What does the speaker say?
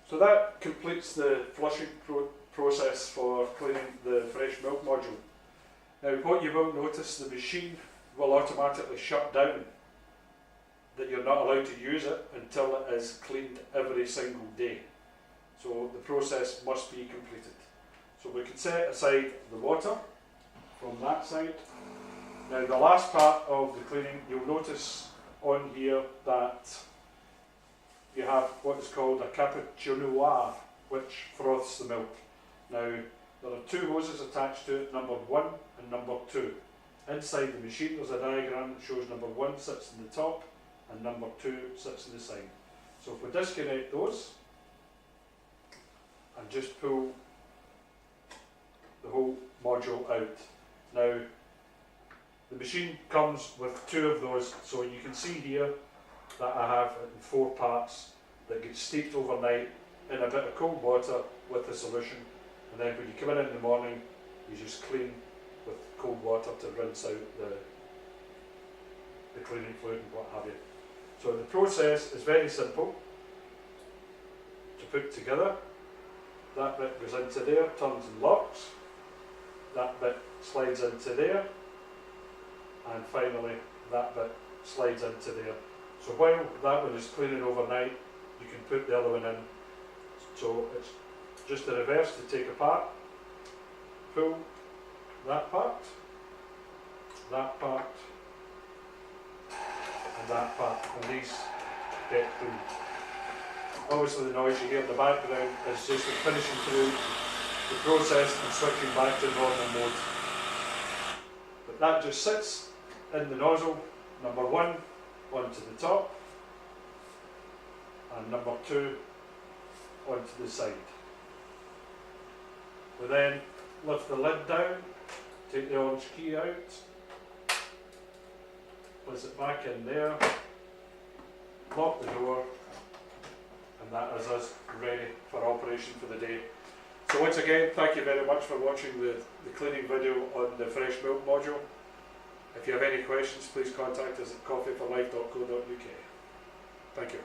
So that completes the flushing process for cleaning the fresh milk module. Now what you will notice, the machine will automatically shut down, that you're not allowed to use it until it is cleaned every single day. So the process must be completed. So we can set aside the water from that side. Now the last part of the cleaning, you'll notice on here that you have what is called a cappuccinoir, which froths the milk. Now there are two hoses attached to it, number 1 and number 2. Inside the machine there's a diagram that shows number 1 sits in the top and number 2 sits in the side. So if we disconnect those and just pull the whole module out. Now the machine comes with 2 of those, so you can see here that I have it in 4 parts that get steeped overnight in a bit of cold water with the solution, and then when you come in the morning you just clean with cold water to rinse out the cleaning fluid and what have you. So the process is very simple to put together. That bit goes into there, turns and locks, that bit slides into there, and finally that bit slides into there. So while that one is cleaning overnight, you can put the other one in. So it's just the reverse to take apart, pull that part, and that part, and these get clean. Obviously the noise you hear in the background is just the finishing through the process and switching back to normal mode. But that just sits in the nozzle, number 1 onto the top, and number 2 onto the side. We then lift the lid down, take the orange key out, place it back in there, lock the door, and that is us ready for operation for the day. So once again, thank you very much for watching the cleaning video on the fresh milk module. If you have any questions, please contact us at coffeeforlife.co.uk. Thank you.